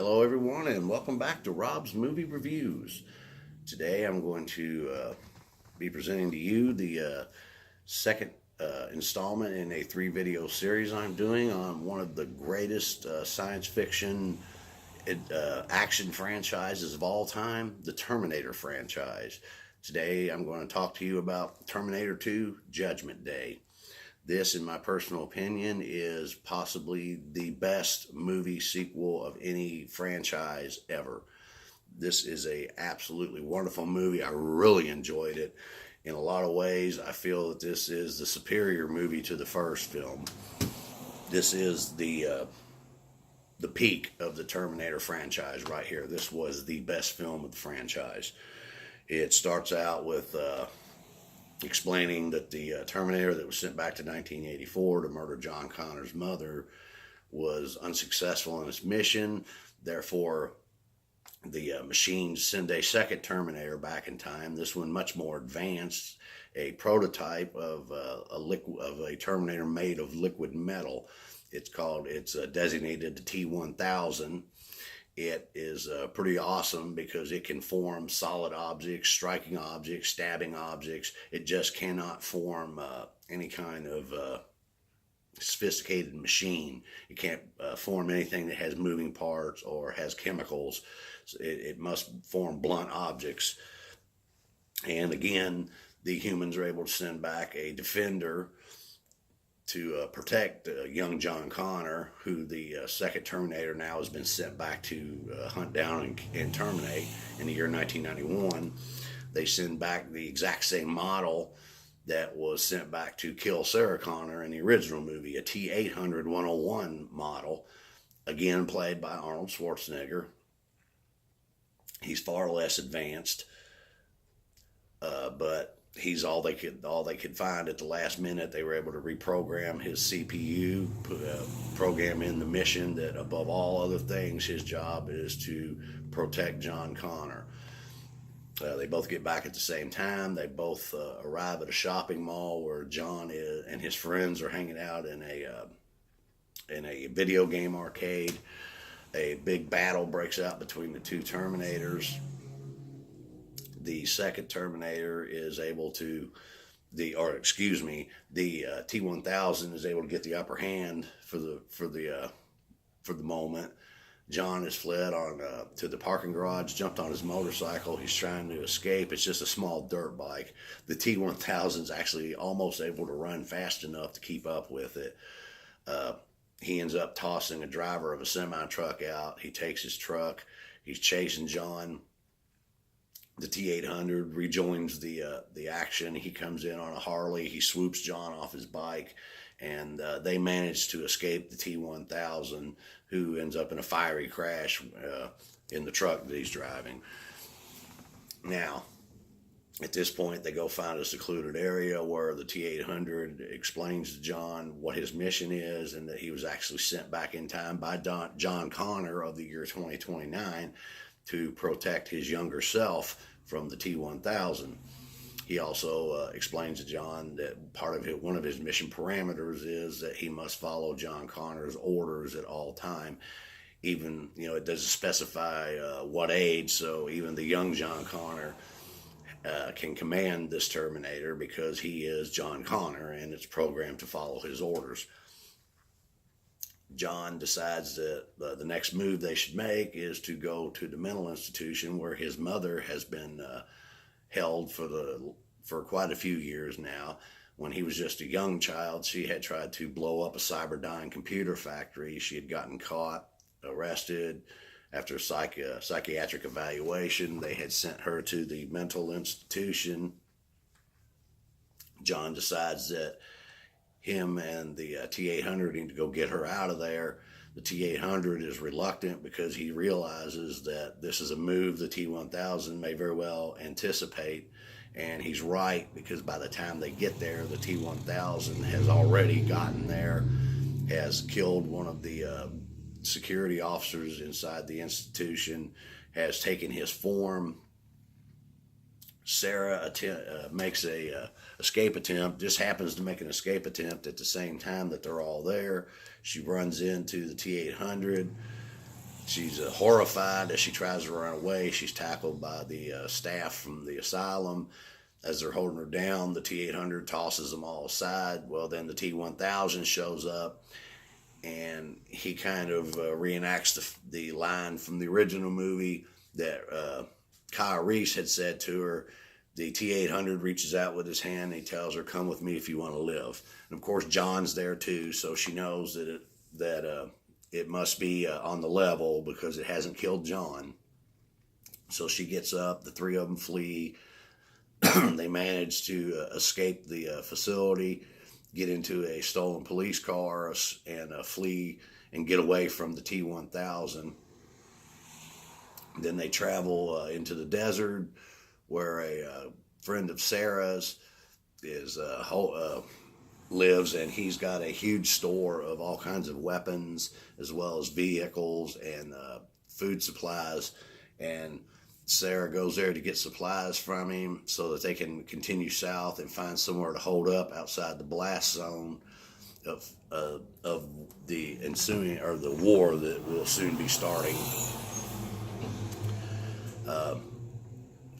Hello, everyone, and welcome back to Rob's Movie Reviews. Today, I'm going to be presenting to you the second installment in a three-video series I'm doing on one of the greatest science fiction action franchises of all time, the Terminator franchise. Today, I'm going to talk to you about Terminator 2: Judgment Day. This, in my personal opinion, is possibly the best movie sequel of any franchise ever. This is a absolutely wonderful movie. I really enjoyed it. In a lot of ways, I feel that this is the superior movie to the first film. This is the peak of the Terminator franchise right here. This was the best film of the franchise. It starts out with explaining that the Terminator that was sent back to 1984 to murder John Connor's mother was unsuccessful in its mission. Therefore, the machines send a second Terminator back in time. This one much more advanced, a prototype of a Terminator made of liquid metal. It's designated the T1000. It is pretty awesome because it can form solid objects, striking objects, stabbing objects. It just cannot form any kind of sophisticated machine. It can't form anything that has moving parts or has chemicals. So it must form blunt objects. And again, the humans are able to send back a defender to protect young John Connor, who the second Terminator now has been sent back to hunt down and terminate in the year 1991. They send back the exact same model that was sent back to kill Sarah Connor in the original movie, a T-800 101 model, again played by Arnold Schwarzenegger. He's far less advanced, but he's all they could find at the last minute. They were able to reprogram his CPU, program in the mission that above all other things, his job is to protect John Connor. They both get back at the same time. They both arrive at a shopping mall where John and his friends are hanging out in a video game arcade. A big battle breaks out between the two Terminators. The second Terminator is able to, the T-1000 is able to get the upper hand for the moment. John has fled to the parking garage, jumped on his motorcycle. He's trying to escape. It's just a small dirt bike. The T-1000 is actually almost able to run fast enough to keep up with it. He ends up tossing a driver of a semi-truck out. He takes his truck. He's chasing John. The T-800 rejoins the action. He comes in on a Harley. He swoops John off his bike, and they manage to escape the T-1000, who ends up in a fiery crash in the truck that he's driving. Now, at this point, they go find a secluded area where the T-800 explains to John what his mission is and that he was actually sent back in time by John Connor of the year 2029 to protect his younger self from the T-1000. He also explains to John that one of his mission parameters is that he must follow John Connor's orders at all time. Even, it doesn't specify what age, so even the young John Connor can command this Terminator because he is John Connor and it's programmed to follow his orders. John decides that the next move they should make is to go to the mental institution where his mother has been held for quite a few years now. When he was just a young child, she had tried to blow up a Cyberdyne computer factory. She had gotten caught, arrested. After a psychiatric evaluation, they had sent her to the mental institution. John decides that him and the T-800 need to go get her out of there. The T-800 is reluctant because he realizes that this is a move the T-1000 may very well anticipate, and he's right because by the time they get there, the T-1000 has already gotten there, has killed one of the security officers inside the institution, has taken his form. Sarah makes a escape attempt, just happens to make an escape attempt at the same time that they're all there. She runs into the T-800. She's horrified as she tries to run away. She's tackled by the staff from the asylum. As they're holding her down, the T-800 tosses them all aside. Well, then the T-1000 shows up, and he kind of reenacts the line from the original movie that Kyle Reese had said to her. The T-800 reaches out with his hand and he tells her, "Come with me if you want to live." And of course, John's there too, so she knows that it must be on the level because it hasn't killed John. So she gets up. The three of them flee. They manage to escape the facility, get into a stolen police car, and flee and get away from the T-1000. Then they travel into the desert, where a friend of Sarah's lives, and he's got a huge store of all kinds of weapons as well as vehicles and food supplies. And Sarah goes there to get supplies from him so that they can continue south and find somewhere to hold up outside the blast zone of the ensuing, or the war that will soon be starting.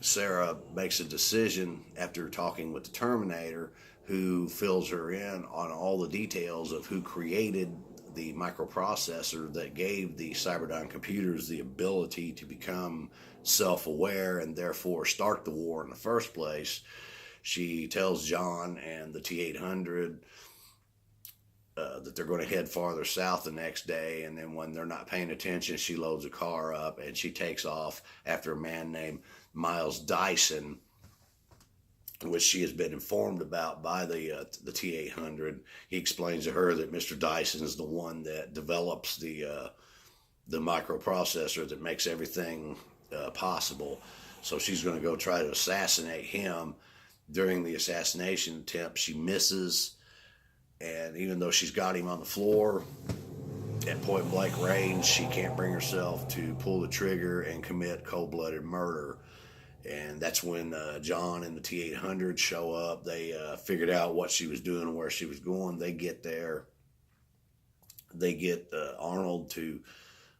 Sarah makes a decision after talking with the Terminator, who fills her in on all the details of who created the microprocessor that gave the Cyberdyne computers the ability to become self-aware and therefore start the war in the first place. She tells John and the T-800 that they're going to head farther south the next day, and then when they're not paying attention, she loads a car up and she takes off after a man named Miles Dyson, which she has been informed about by the T-800. He explains to her that Mr. Dyson is the one that develops the microprocessor that makes everything possible. So she's going to go try to assassinate him. During the assassination attempt, she misses, and even though she's got him on the floor at point blank range, she can't bring herself to pull the trigger and commit cold-blooded murder. And that's when John and the T-800 show up. They figured out what she was doing and where she was going. They get there. They get Arnold to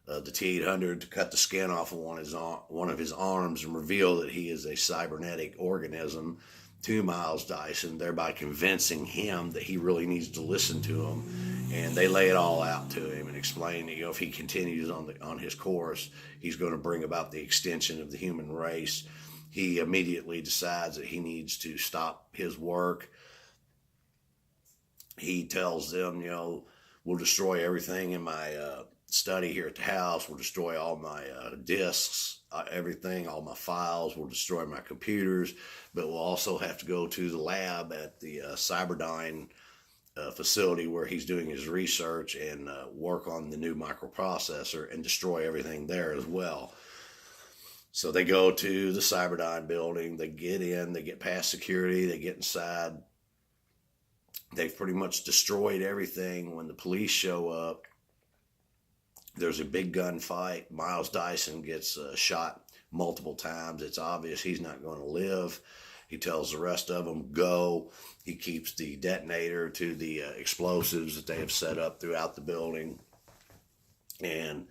the T-800 to cut the skin off of one of his arms and reveal that he is a cybernetic organism to Miles Dyson, thereby convincing him that he really needs to listen to him. And they lay it all out to him and explain that, if he continues on his course, he's going to bring about the extinction of the human race. He immediately decides that he needs to stop his work. He tells them, we'll destroy everything in my study here at the house. We'll destroy all my discs, everything, all my files. We'll destroy my computers. But we'll also have to go to the lab at the Cyberdyne facility where he's doing his research and work on the new microprocessor and destroy everything there as well. So they go to the Cyberdyne building, they get in, they get past security, they get inside. They've pretty much destroyed everything. When the police show up, there's a big gunfight. Miles Dyson gets shot multiple times. It's obvious he's not going to live. He tells the rest of them, go. He keeps the detonator to the explosives that they have set up throughout the building. And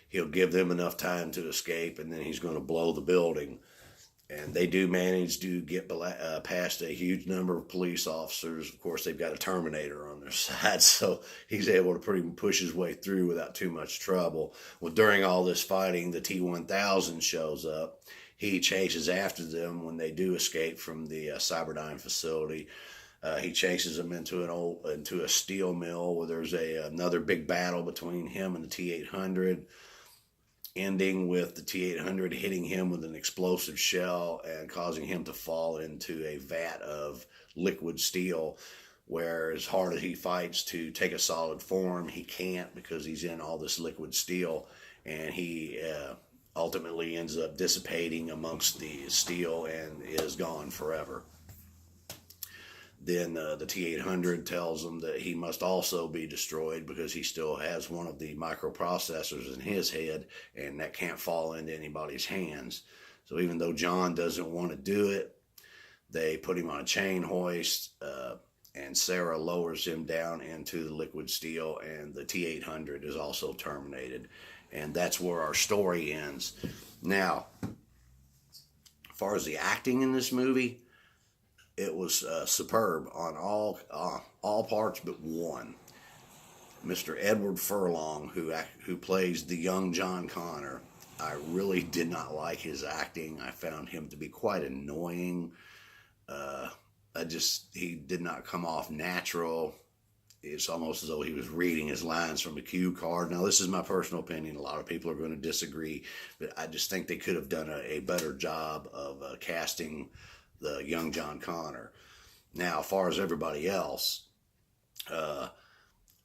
he'll give them enough time to escape, and then he's going to blow the building. And they do manage to get past a huge number of police officers. Of course, they've got a Terminator on their side, so he's able to pretty much push his way through without too much trouble. Well, during all this fighting, the T-1000 shows up. He chases after them when they do escape from the Cyberdyne facility. He chases them into a steel mill where there's another big battle between him and the T-800. Ending with the T-800 hitting him with an explosive shell and causing him to fall into a vat of liquid steel, where as hard as he fights to take a solid form, he can't because he's in all this liquid steel, and he ultimately ends up dissipating amongst the steel and is gone forever. Then the T-800 tells him that he must also be destroyed because he still has one of the microprocessors in his head, and that can't fall into anybody's hands. So even though John doesn't want to do it, they put him on a chain hoist, and Sarah lowers him down into the liquid steel, and the T-800 is also terminated. And that's where our story ends. Now, as far as the acting in this movie, it was superb on all parts but one. Mr. Edward Furlong, who plays the young John Connor, I really did not like his acting. I found him to be quite annoying. He did not come off natural. It's almost as though he was reading his lines from a cue card. Now, this is my personal opinion. A lot of people are going to disagree, but I just think they could have done a better job of casting the young John Connor. Now, as far as everybody else,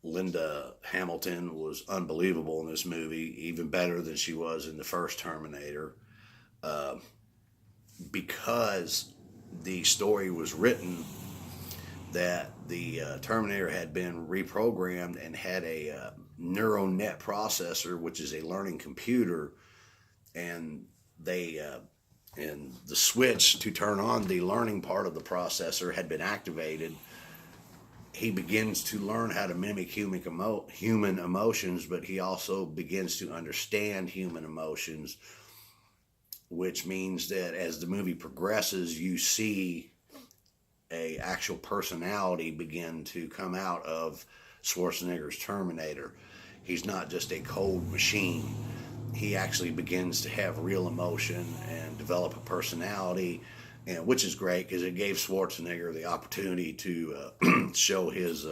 Linda Hamilton was unbelievable in this movie, even better than she was in the first Terminator, because the story was written that the Terminator had been reprogrammed and had a neural net processor, which is a learning computer, and and the switch to turn on the learning part of the processor had been activated. He begins to learn how to mimic human emotions, but he also begins to understand human emotions, which means that as the movie progresses, you see a actual personality begin to come out of Schwarzenegger's Terminator. He's not just a cold machine. He actually begins to have real emotion and develop a personality, and which is great because it gave Schwarzenegger the opportunity to show his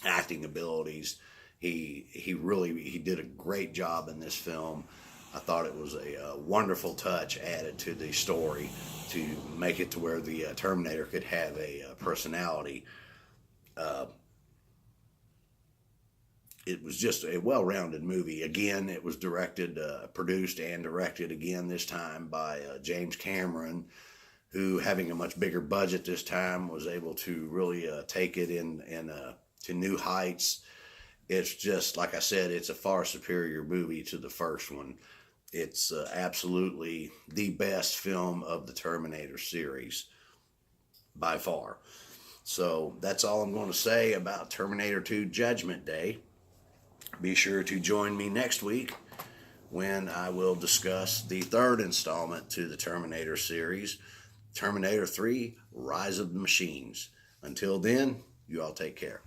acting abilities. He did a great job in this film. I thought it was a wonderful touch added to the story to make it to where the Terminator could have a personality. It was just a well-rounded movie. Again, it was produced and directed again this time by James Cameron, who, having a much bigger budget this time, was able to really take it to new heights. It's just, like I said, it's a far superior movie to the first one. It's absolutely the best film of the Terminator series, by far. So that's all I'm going to say about Terminator 2 Judgment Day. Be sure to join me next week when I will discuss the third installment to the Terminator series, Terminator 3 Rise of the Machines. Until then, you all take care.